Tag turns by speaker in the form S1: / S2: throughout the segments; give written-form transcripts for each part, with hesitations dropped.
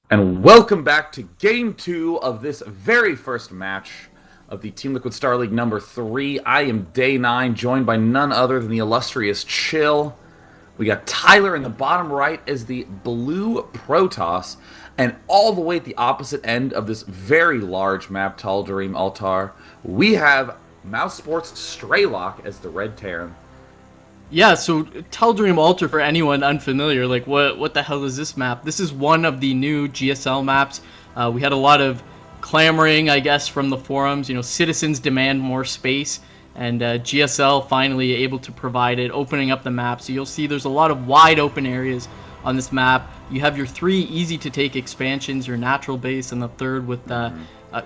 S1: And welcome back to Game 2 of this very first match of the Team Liquid Star League number 3. I am Day 9, joined by none other than the illustrious Chill. We got Tyler in the bottom right as the blue Protoss, and all the way at the opposite end of this very large map, Tal'Darim Altar, we have mouz.Strelok as the red Terran.
S2: Yeah, so Tal'Darim Altar, for anyone unfamiliar, like what the hell is this map? This is one of the new GSL maps. We had a lot of clamoring, I guess, from the forums. You know, citizens demand more space, and GSL finally able to provide it, opening up the map. So you'll see there's a lot of wide open areas on this map. You have your 3 easy-to-take expansions, your natural base, and the third with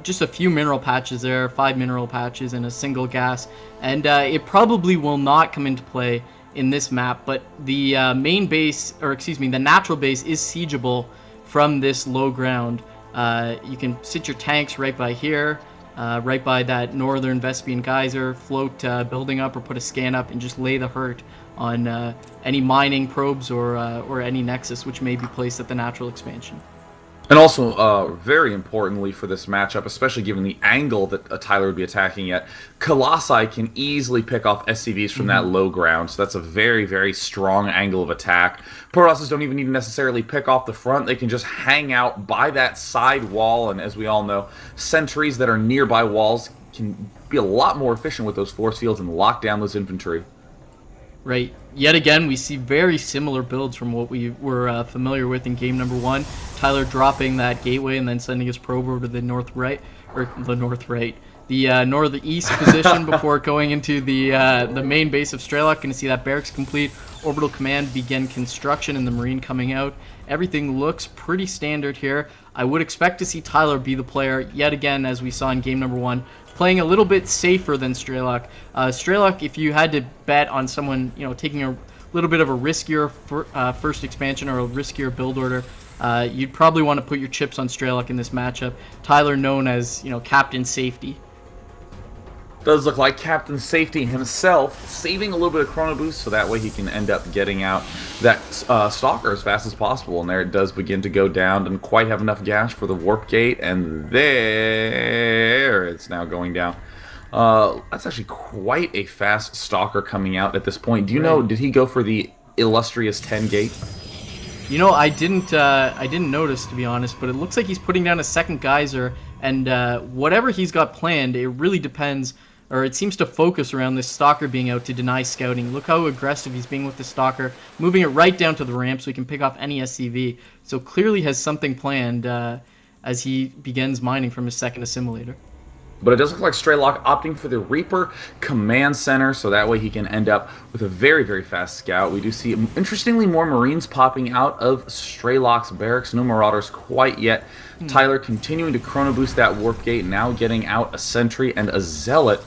S2: just a few mineral patches there, 5 mineral patches and a single gas. And it probably will not come into play in this map, but the main base, or excuse me, the natural base is siegeable from this low ground. You can sit your tanks right by here, right by that northern Vespian geyser, float building up or put a scan up and just lay the hurt on any mining probes or any nexus which may be placed at the natural expansion.
S1: And also, very importantly for this matchup, especially given the angle that Tyler would be attacking at, Colossi can easily pick off SCVs from that low ground, so that's a very, very strong angle of attack. Protosses don't even need to necessarily pick off the front, they can just hang out by that side wall, and as we all know, sentries that are nearby walls can be a lot more efficient with those force fields and lock down those infantry.
S2: Right. Yet again, we see very similar builds from what we were familiar with in game number 1. Tyler dropping that gateway and then sending his probe over to the northeast position before going into the main base of Strelok. Going to see that barracks complete, orbital command begin construction, and the Marine coming out. Everything looks pretty standard here. I would expect to see Tyler be the player yet again, as we saw in game number 1. Playing a little bit safer than Strelok. Strelok, if you had to bet on someone, you know, taking a little bit of a riskier first expansion or a riskier build order, you'd probably want to put your chips on Strelok in this matchup. Tyler, known as, you know, Captain Safety.
S1: Does look like Captain Safety himself, saving a little bit of chrono boost so that way he can end up getting out that Stalker as fast as possible. And there it does begin to go down, and quite have enough gas for the warp gate, and there it's now going down. That's actually quite a fast Stalker coming out at this point. Do you know, did he go for the illustrious 10 gate?
S2: You know, I didn't notice, to be honest, but it looks like he's putting down a second geyser, and whatever he's got planned, it really depends, or it seems to focus around this Stalker being out to deny scouting. Look how aggressive he's being with the Stalker, moving it right down to the ramp so he can pick off any SCV. So clearly has something planned as he begins mining from his second assimilator.
S1: But it does look like Strelok opting for the Reaper Command Center, so that way he can end up with a very, very fast scout. We do see, interestingly, more Marines popping out of Strelok's barracks. No Marauders quite yet. Tyler continuing to chrono boost that warp gate, now getting out a sentry and a zealot.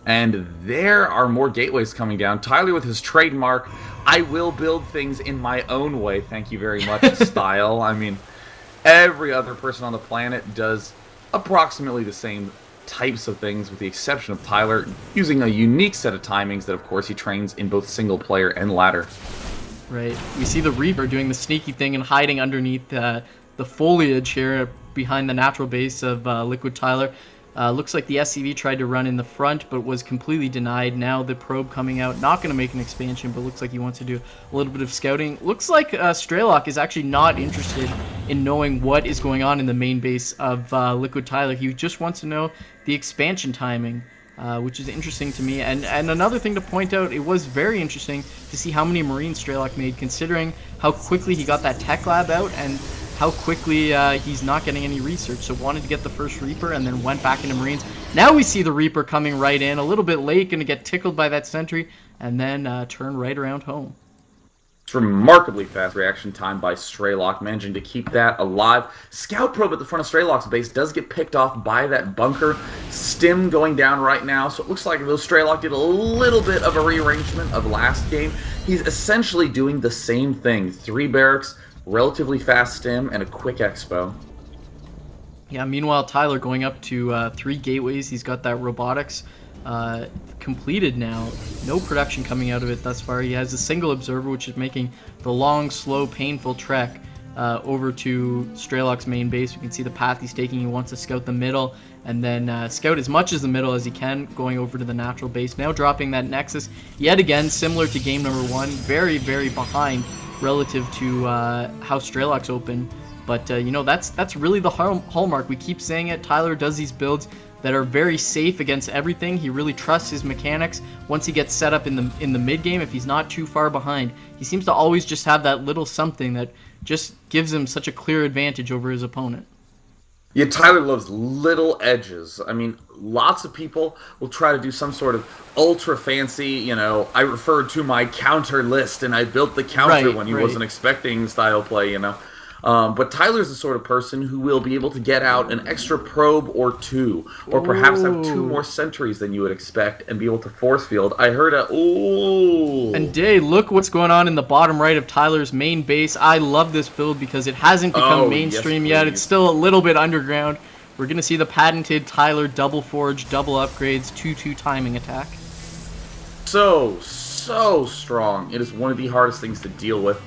S1: And there are more gateways coming down. Tyler with his trademark, I will build things in my own way, thank you very much, style. I mean, every other person on the planet does approximately the same types of things, with the exception of Tyler, using a unique set of timings that, of course, he trains in both single player and ladder.
S2: Right. We see the Reaper doing the sneaky thing and hiding underneath the foliage here behind the natural base of Liquid Tyler. Looks like the SCV tried to run in the front, but was completely denied. Now the probe coming out, not going to make an expansion, but looks like he wants to do a little bit of scouting. Looks like Strelok is actually not interested in knowing what is going on in the main base of Liquid Tyler. He just wants to know the expansion timing, which is interesting to me. And another thing to point out, it was very interesting to see how many Marines Strelok made, considering how quickly he got that tech lab out and how quickly he's not getting any research. So wanted to get the first Reaper and then went back into Marines. Now we see the Reaper coming right in, a little bit late, going to get tickled by that sentry, and then turn right around home.
S1: It's remarkably fast reaction time by Strelok, managing to keep that alive. Scout probe at the front of Strelok's base does get picked off by that bunker. Stim going down right now, so it looks like though Strelok did a little bit of a rearrangement of last game, he's essentially doing the same thing. 3 barracks, relatively fast stim, and a quick expo.
S2: Yeah, meanwhile, Tyler going up to 3 gateways. He's got that robotics completed now. No production coming out of it thus far. He has a single observer, which is making the long, slow, painful trek over to Strelok's main base. You can see the path he's taking. He wants to scout the middle and then scout as much as the middle as he can, going over to the natural base. Now dropping that Nexus yet again, similar to game number 1, very, very behind relative to how Strelok's open. But you know, that's really the hallmark. We keep saying it. Tyler does these builds that are very safe against everything. He really trusts his mechanics. Once he gets set up in the mid game, if he's not too far behind, he seems to always just have that little something that just gives him such a clear advantage over his opponent.
S1: Yeah, Tyler loves little edges. I mean, lots of people will try to do some sort of ultra fancy, you know, I referred to my counter list and I built the counter when he wasn't expecting style play, you know. But Tyler's the sort of person who will be able to get out an extra probe or 2, or perhaps have 2 more sentries than you would expect and be able to force field. I heard a ooh.
S2: And Day, look what's going on in the bottom right of Tyler's main base. I love this build because it hasn't become mainstream yet. It's still a little bit underground. We're going to see the patented Tyler double forge, double upgrades, 2-2 timing attack.
S1: So strong. It is one of the hardest things to deal with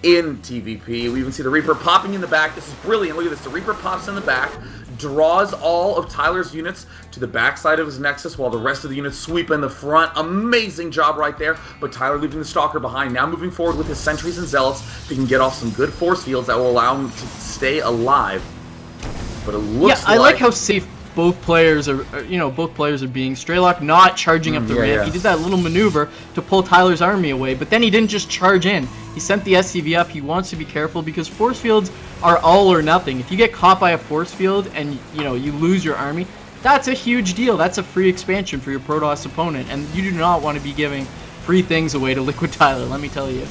S1: in TVP. We even see the Reaper popping in the back. This is brilliant. Look at this. The Reaper pops in the back, draws all of Tyler's units to the backside of his Nexus while the rest of the units sweep in the front. Amazing job right there. But Tyler leaving the Stalker behind. Now moving forward with his Sentries and Zealots. He can get off some good force fields that will allow him to stay alive. But it looks
S2: I like how safe both players are, both players are being. Strelok not charging up the ramp. He did that little maneuver to pull Tyler's army away, but then he didn't just charge in. He sent the SCV up. He wants to be careful because force fields are all or nothing. If you get caught by a force field and, you lose your army, that's a huge deal. That's a free expansion for your Protoss opponent, and you do not want to be giving free things away to Liquid Tyler, let me tell you.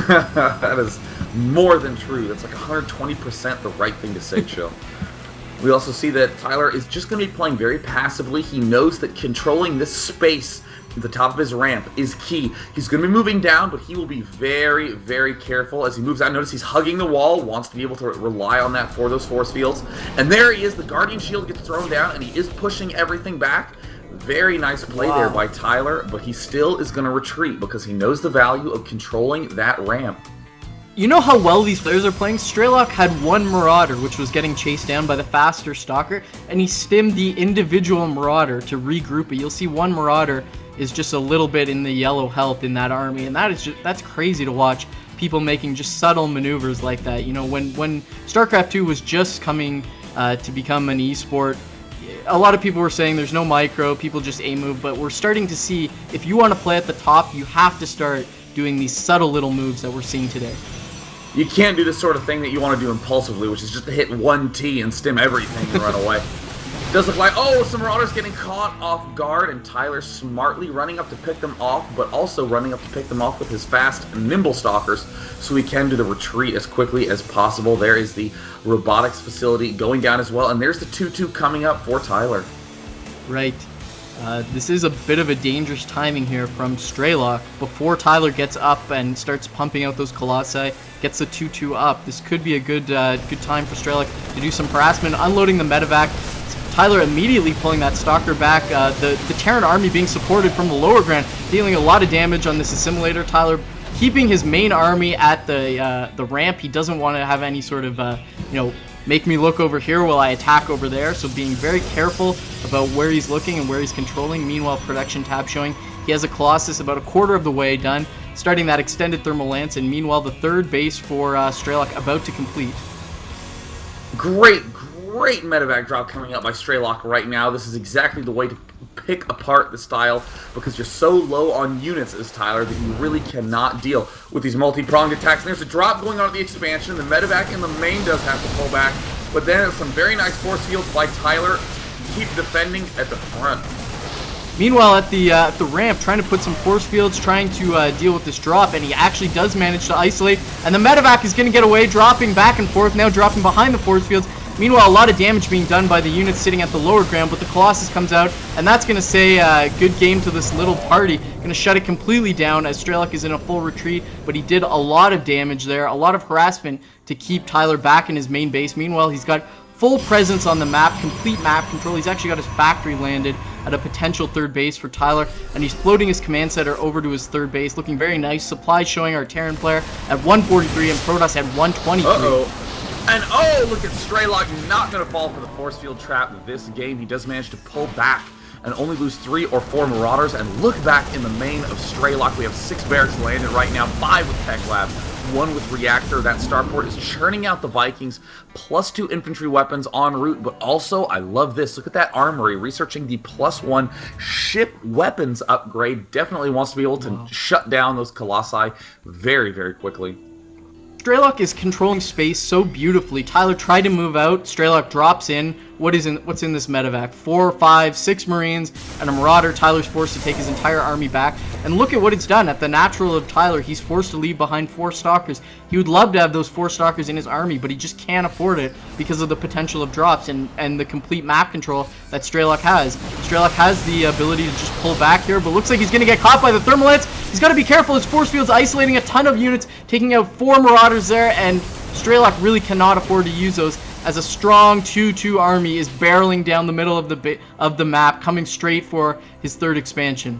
S1: That is more than true. That's like 120% the right thing to say, Chill. We also see that Tyler is just going to be playing very passively. He knows that controlling this space at the top of his ramp is key. He's going to be moving down, but he will be very, very careful as he moves out. Notice he's hugging the wall, wants to be able to rely on that for those force fields. And there he is. The Guardian Shield gets thrown down, and he is pushing everything back. Very nice play there by Tyler, but he still is going to retreat because he knows the value of controlling that ramp.
S2: You know how well these players are playing? Strelok had one Marauder, which was getting chased down by the faster Stalker, and he stimmed the individual Marauder to regroup it. You'll see one Marauder is just a little bit in the yellow health in that army, and that's crazy to watch people making just subtle maneuvers like that. You know, when StarCraft 2 was just coming to become an esport, a lot of people were saying there's no micro, people just A-move, but we're starting to see if you want to play at the top, you have to start doing these subtle little moves that we're seeing today.
S1: You can't do this sort of thing that you want to do impulsively, which is just to hit one T and stim everything and run away. It does look like, oh, some Marauders getting caught off guard, and Tyler smartly running up to pick them off, but also running up to pick them off with his fast, nimble Stalkers, so he can do the retreat as quickly as possible. There is the robotics facility going down as well, and there's the 2-2 coming up for Tyler.
S2: Right. This is a bit of a dangerous timing here from Strelok. Before Tyler gets up and starts pumping out those Colossi, gets the 2-2 up. This could be a good time for Strelok to do some harassment, unloading the medevac. Tyler immediately pulling that Stalker back. The Terran army being supported from the lower ground, dealing a lot of damage on this assimilator. Tyler keeping his main army at the ramp. He doesn't want to have any sort of, make me look over here while I attack over there. So being very careful about where he's looking and where he's controlling. Meanwhile, production tab showing he has a Colossus about a quarter of the way done, starting that extended thermal lance. And meanwhile, the third base for Strelok about to complete. Great
S1: medevac drop coming up by Strelok right now. This is exactly the way to pick apart the style because you're so low on units as Tyler that you really cannot deal with these multi-pronged attacks. And there's a drop going on at the expansion. The medevac in the main does have to pull back, but then some very nice force fields by Tyler to keep defending at the front.
S2: Meanwhile, at the ramp, trying to put some force fields, trying to deal with this drop, and he actually does manage to isolate. And the medevac is going to get away, dropping back and forth, now dropping behind the force fields. Meanwhile, a lot of damage being done by the units sitting at the lower ground, but the Colossus comes out, and that's going to say good game to this little party. Going to shut it completely down as Strelok is in a full retreat, but he did a lot of damage there, a lot of harassment to keep Tyler back in his main base. Meanwhile, he's got full presence on the map, complete map control. He's actually got his factory landed at a potential third base for Tyler, and he's floating his command center over to his third base, looking very nice. Supply showing our Terran player at 143 and Protoss at 123.
S1: And oh, look at Strelok not going to fall for the force field trap this game. He does manage to pull back and only lose 3 or 4 Marauders. And look back in the main of Strelok. We have 6 barracks landed right now, 5 with Tech Lab, 1 with Reactor. That starport is churning out the Vikings, plus 2 infantry weapons en route. But also, I love this. Look at that armory, researching the +1 ship weapons upgrade. Definitely wants to be able to shut down those Colossi very, very quickly.
S2: Strelok is controlling space so beautifully. Tyler tried to move out. Strelok drops in. What's in this medevac? 4, 5, 6 Marines and a Marauder. Tyler's forced to take his entire army back. And look at what it's done. At the natural of Tyler, he's forced to leave behind 4 Stalkers. He would love to have those 4 Stalkers in his army, but he just can't afford it because of the potential of drops and the complete map control that Strelok has. Strelok has the ability to just pull back here, but looks like he's going to get caught by the Thermalites. He's got to be careful. His force field's isolating a ton of units, taking out 4 Marauders there, and Strelok really cannot afford to use those, as a strong 2-2 army is barreling down the middle of the map, coming straight for his 3rd expansion.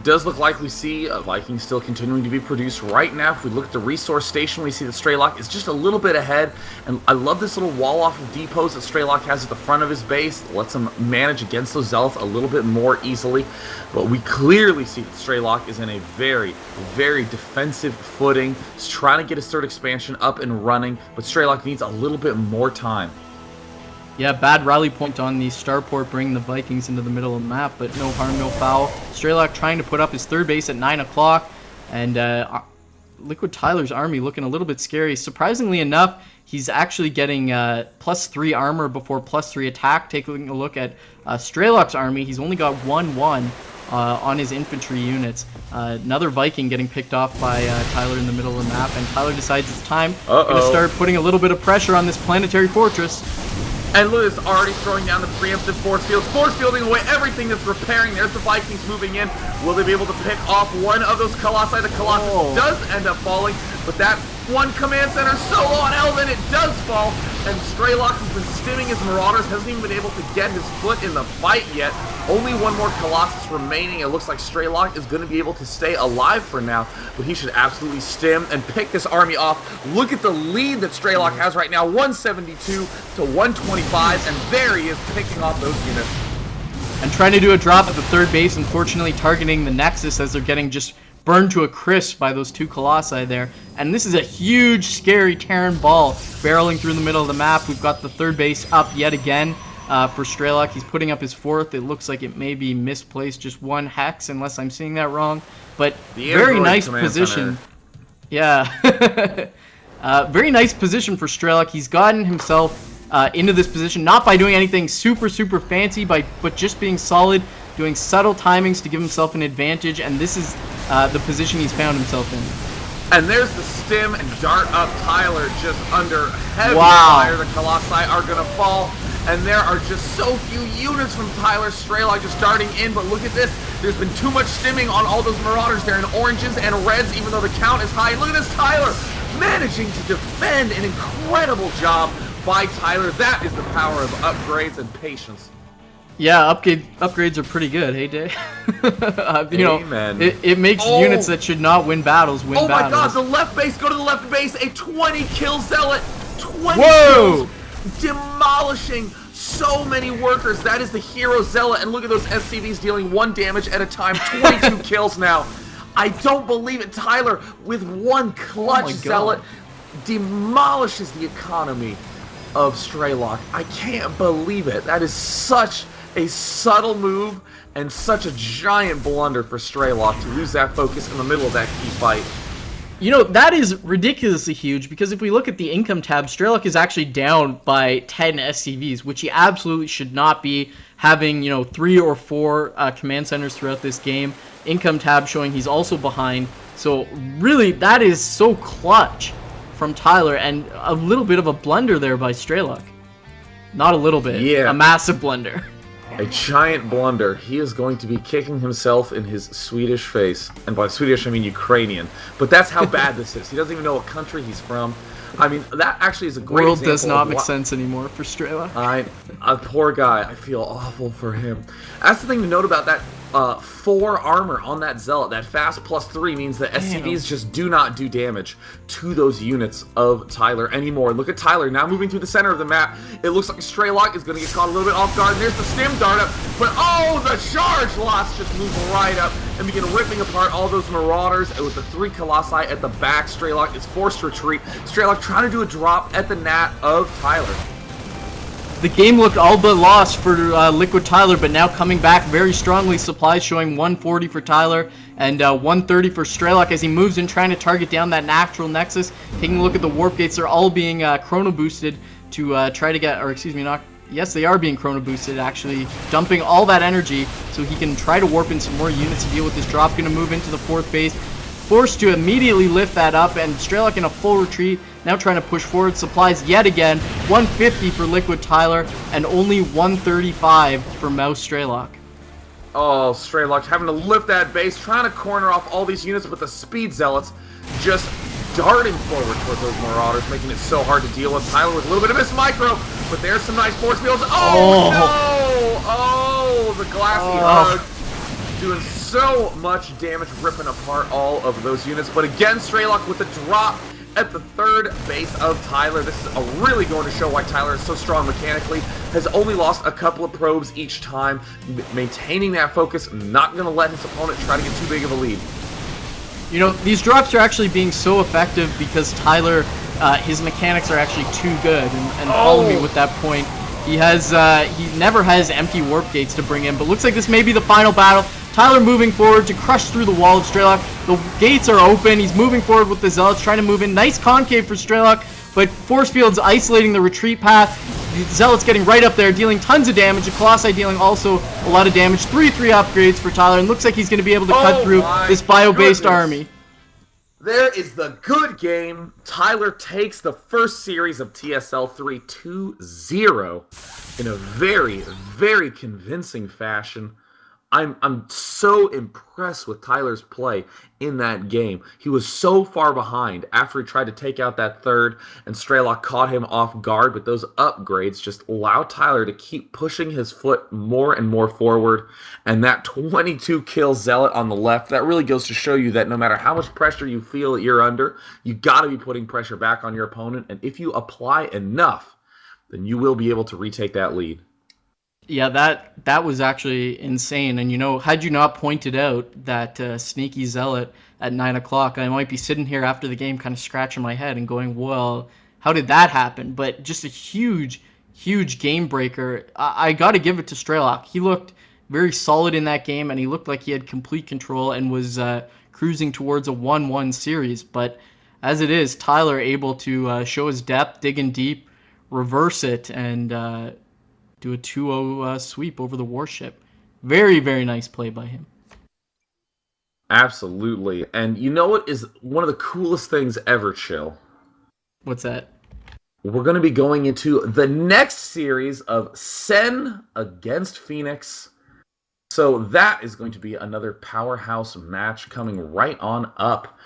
S1: Does look like we see Vikings still continuing to be produced right now. If we look at the resource station, we see that Strelok is just a little bit ahead. And I love this little wall off of depots that Strelok has at the front of his base. It lets him manage against those Zealots a little bit more easily. But we clearly see that Strelok is in a very, very defensive footing. He's trying to get his 3rd expansion up and running, but Strelok needs a little bit more time.
S2: Yeah, bad rally point on the starport, bringing the Vikings into the middle of the map, but no harm, no foul. Strelok trying to put up his 3rd base at 9 o'clock, and Liquid Tyler's army looking a little bit scary. Surprisingly enough, he's actually getting +3 armor before +3 attack. Taking a look at Strelok's army, he's only got 1-1 on his infantry units. Another Viking getting picked off by Tyler in the middle of the map, and Tyler decides it's time to start putting a little bit of pressure on this planetary fortress.
S1: And look, it's already throwing down the preemptive force field. Force fielding away everything that's repairing. There's the Vikings moving in. Will they be able to pick off one of those Colossi? The Colossus does end up falling, but that one command center solo on Elvin, it does fall. And Strelok has been stimming his Marauders, hasn't even been able to get his foot in the fight yet. Only 1 more Colossus remaining. It looks like Strelok is going to be able to stay alive for now, but he should absolutely stim and pick this army off. Look at the lead that Strelok has right now, 172 to 125, and there he is picking off those units.
S2: And trying to do a drop at the 3rd base, unfortunately targeting the Nexus as they're getting just burned to a crisp by those 2 Colossi there. And this is a huge, scary Terran ball barreling through the middle of the map. We've got the 3rd base up yet again for Strelok. He's putting up his 4th. It looks like it may be misplaced, just 1 hex, unless I'm seeing that wrong. But very nice position. Yeah. Very nice position for Strelok. He's gotten himself into this position, not by doing anything super fancy, but just being solid, doing subtle timings to give himself an advantage, and this is the position he's found himself in.
S1: And there's the stim and dart up Tyler just under heavy fire. The Colossi are going to fall, and there are just so few units from Tyler. Strelok just darting in, but look at this. There's been too much stimming on all those Marauders. They're in oranges and reds, even though the count is high. Look at this, Tyler managing to defend. An incredible job by Tyler. That is the power of upgrades and patience.
S2: Yeah, upgrades are pretty good, hey, Day? You know, it makes units that should not win battles win battles.
S1: Oh my god, the left base, go to the left base, a 20-kill Zealot, 20 kills, demolishing so many workers. That is the hero Zealot, and look at those SCVs dealing 1 damage at a time, 22 kills now. I don't believe it. Tyler, with 1 clutch Zealot, demolishes the economy of Strelok. I can't believe it. That is such a subtle move and such a giant blunder for Strelok to lose that focus in the middle of that key fight.
S2: You know, that is ridiculously huge, because if we look at the income tab, Strelok is actually down by 10 SCVs, which he absolutely should not be, having, you know, 3 or 4 command centers throughout this game. Income tab showing he's also behind. So really, that is so clutch from Tyler, and a little bit of a blunder there by Strelok. Not a little bit, a massive blunder.
S1: A giant blunder. He is going to be kicking himself in his Swedish face. And by Swedish, I mean Ukrainian. But that's how bad this is. He doesn't even know what country he's from. I mean, that actually is a great
S2: World
S1: example
S2: does not
S1: of
S2: make sense anymore for Strelok.
S1: a poor guy. I feel awful for him. That's the thing to note about that 4 armor on that Zealot. That fast +3 means that SCVs just do not do damage to those units of Tyler anymore. Look at Tyler now moving through the center of the map. It looks like Strelok is going to get caught a little bit off guard. And there's the stim dart up, but oh, the charge loss just moved right up and begin ripping apart all those Marauders. And with the 3 Colossi at the back, Strelok is forced to retreat. Strelok trying to do a drop at the nat of Tyler.
S2: The game looked all but lost for Liquid Tyler, but now coming back very strongly. Supplies showing 140 for Tyler and 130 for Strelok as he moves in, trying to target down that natural nexus. Taking a look at the warp gates, they're all being chrono boosted to try to get, or excuse me, not. Yes, they are being chrono boosted, actually, dumping all that energy so he can try to warp in some more units to deal with this drop. Going to move into the 4th base. Forced to immediately lift that up, and Strelok in a full retreat, now trying to push forward. Supplies yet again, 150 for Liquid Tyler, and only 135 for mouz.Strelok.
S1: Oh, Strelok having to lift that base, trying to corner off all these units, but the Speed Zealots just darting forward towards those Marauders, making it so hard to deal with. Tyler with a little bit of miss micro, but there's some nice force fields. Oh, no! Oh, the glassy hug. Doing so much damage, ripping apart all of those units. But again, Strelok with the drop at the 3rd base of Tyler. This is really going to show why Tyler is so strong mechanically. Has only lost a couple of probes each time. Maintaining that focus, not going to let his opponent try to get too big of a lead.
S2: You know, these drops are actually being so effective because Tyler, his mechanics are actually too good. And follow me with that point. He never has empty warp gates to bring in, but looks like this may be the final battle. Tyler moving forward to crush through the wall of Strelok. The gates are open. He's moving forward with the Zealots, trying to move in. Nice concave for Strelok, but force fields isolating the retreat path. The Zealots getting right up there, dealing tons of damage. The Colossi dealing also a lot of damage. 3 upgrades for Tyler, and looks like he's going to be able to cut through this bio-based army.
S1: There is the good game. Tyler takes the first series of TSL3 2-0 in a very, very convincing fashion. I'm so impressed with Tyler's play in that game. He was so far behind after he tried to take out that 3rd, and Strelok caught him off guard, but those upgrades just allow Tyler to keep pushing his foot more and more forward. And that 22 kill Zealot on the left, that really goes to show you that no matter how much pressure you feel that you're under, you got to be putting pressure back on your opponent, and if you apply enough, then you will be able to retake that lead.
S2: Yeah, that was actually insane. And, you know, had you not pointed out that sneaky Zealot at 9 o'clock, I might be sitting here after the game kind of scratching my head and going, well, how did that happen? But just a huge, huge game breaker. I got to give it to Strelok. He looked very solid in that game, and he looked like he had complete control and was cruising towards a 1-1 series. But as it is, Tyler able to show his depth, dig in deep, reverse it, and do a 2-0 sweep over the warship. Very, very nice play by him.
S1: Absolutely. And you know what is one of the coolest things ever, Chill?
S2: What's that?
S1: We're going to be going into the next series of Sen against Phoenix. So that is going to be another powerhouse match coming right on up.